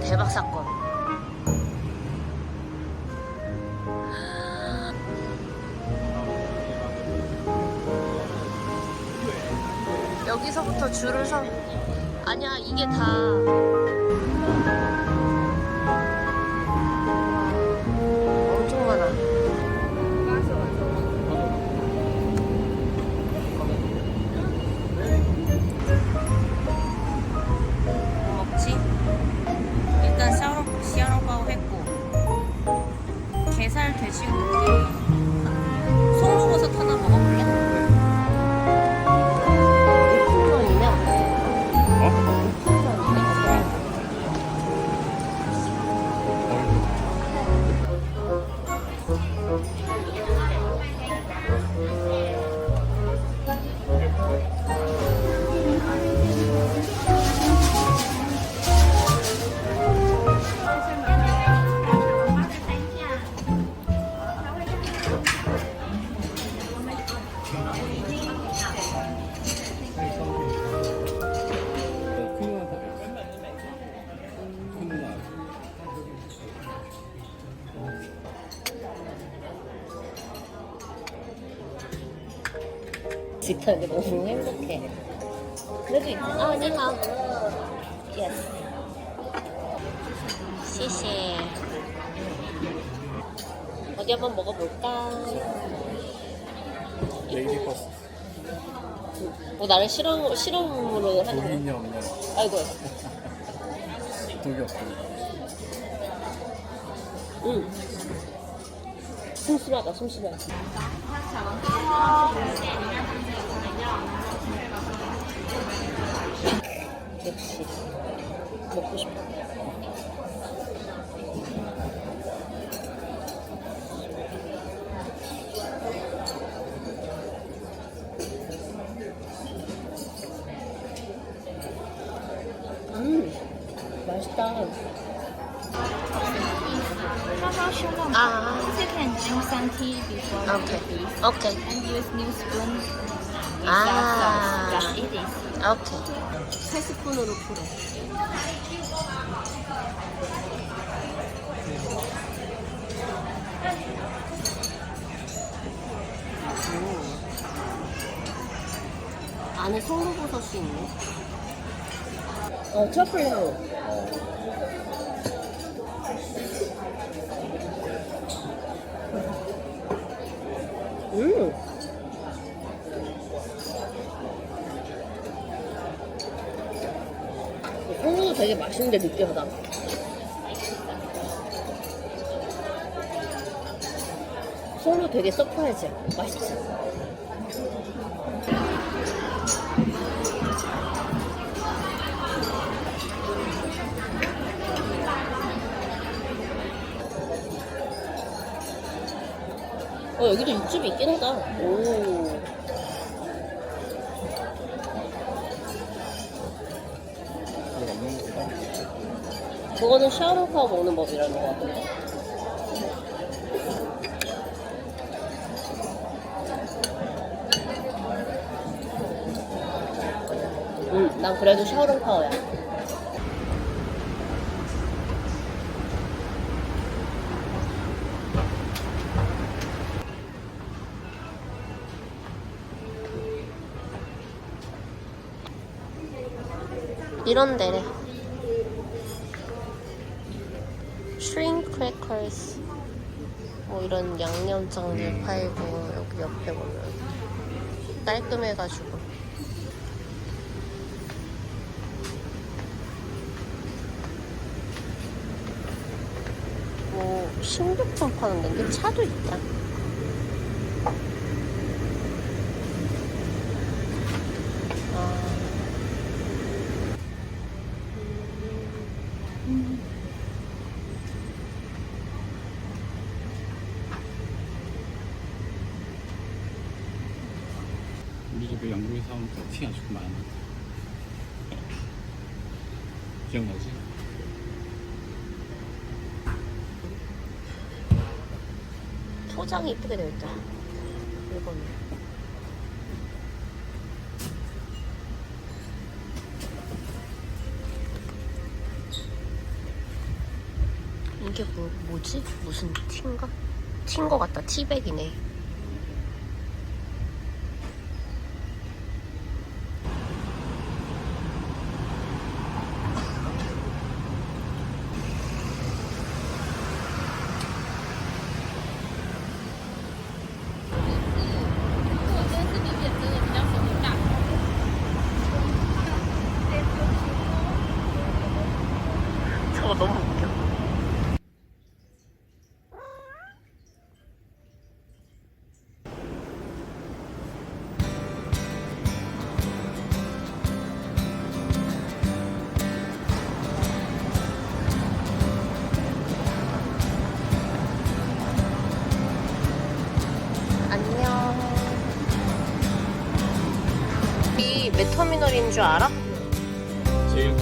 대박 사건. 여기서부터 줄을 서. 아니야, 이게 다. 엄청 많아. 뭐 먹지? 일단 샤오롱바오 했고, 게살 돼지고기, 송로버섯 하나 먹어볼래? 풍선이네. 진짜 근데 너무 행복해. 그래도 아, 니하오. 예스. 谢谢. 어디 한번 먹어볼까? 레이디 버스. 나를 실험으로 하는 독이 있냐 없냐. 아이고. 독이 없어. 응. 숨심하다, 숨심해. 역시 먹고 싶어. 맛있다. 아. You can drink some tea before you Okay. eat this. Okay. And use new spoon without Ah. sauce. Just eat this. 오케이. 3스푼으로 풀어. 안에 송로버섯이 있네. 트러플 향. 송로도 되게 맛있는데 느끼하다. 송로 되게 서프라이즈야. 맛있지? 여기도 육즙이 있긴 하다. 오. 그거는 샤오롱파오 먹는 법이라는 것 같은데. 난 그래도 샤오롱파오야. 이런 데래. shrimp crackers. 뭐 이런 양념장들 팔고, 여기 옆에 보면 깔끔해가지고. 뭐 식료품 파는 데인데 차도 있다. 우리 집에 영국에 사온 티 아주 많아. 기억나지? 포장이 이쁘게 되어 있다. 이거는 이게 뭐지? 무슨 티인가? 티인 거 같다. 티백이네. 저거 너무 웃겨. 안녕. 이 몇 터미널인 줄 알아? 제일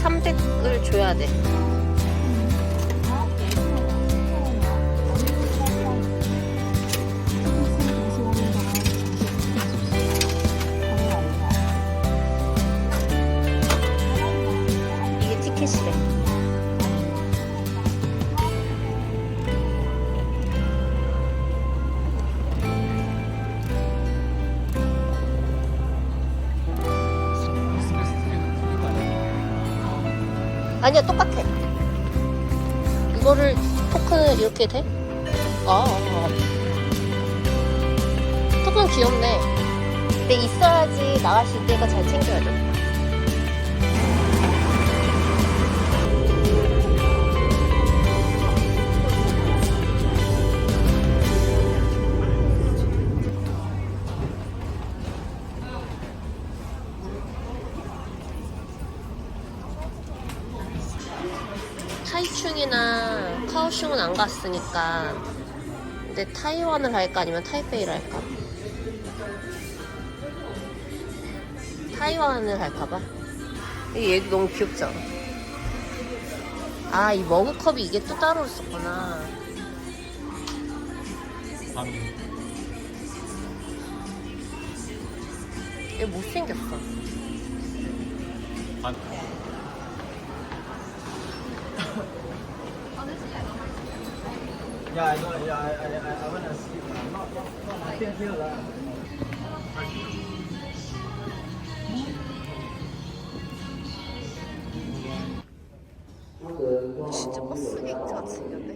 300을 줘야 돼. 이게 티켓이래. 아니야, 똑같아. 이거를 토큰을 이렇게 돼? 토큰 귀엽네. 근데 있어야지 나가실 때가 잘 챙겨야죠. 타이충이나 카오슝은 안 갔으니까. 근데 타이완을 할까 아니면 타이베이를 할까? 타이완을 할까봐. 얘도 너무 귀엽지 않아? 아, 이 머그컵이 이게 또 따로 있었구나. 얘 못생겼어. Yeah, I know. Yeah, I wanna see. Not here lah. 진짜 버스 객트 같이 생겼네.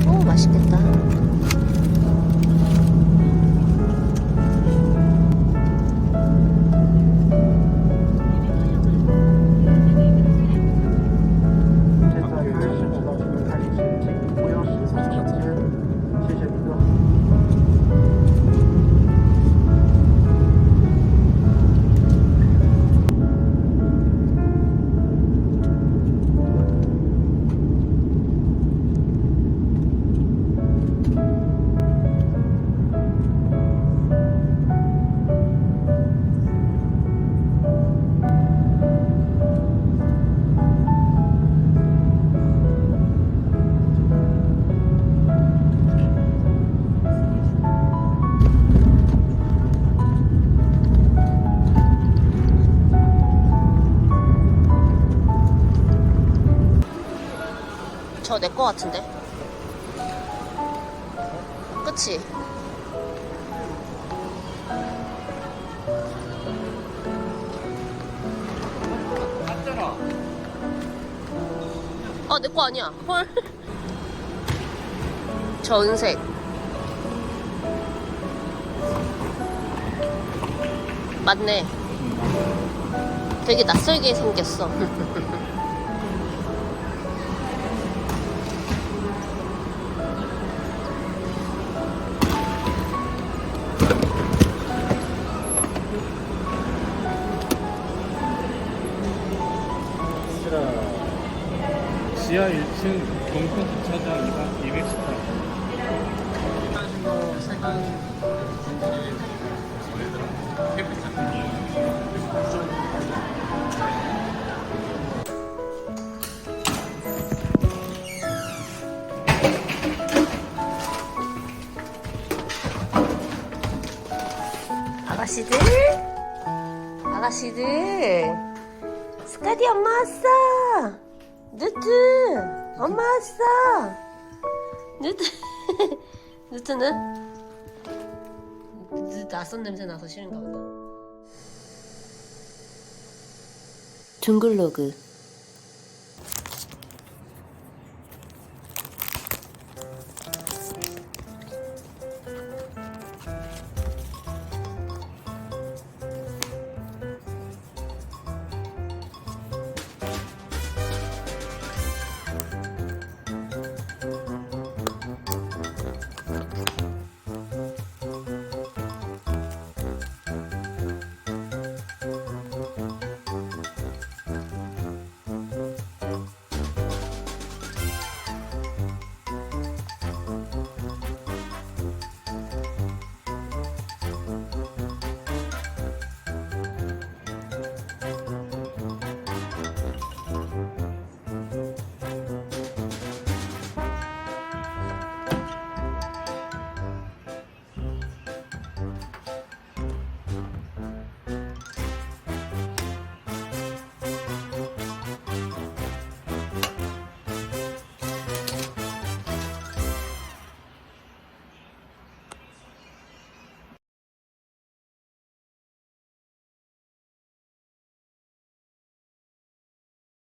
오, 맛있겠다. 저 내 거 같은데? 그치? 땄잖아. 와, 내 거 아니야. 헐. 전색. 맞네. 되게 낯설게 생겼어. 지하 1층 경품 주차장 218. 아가씨들, 아가씨들, 스카디 엄마 왔어. 누트, 엄마 왔어. 누트, 누트는? 낯선 냄새 나서 싫은가 보다. 둥글로그.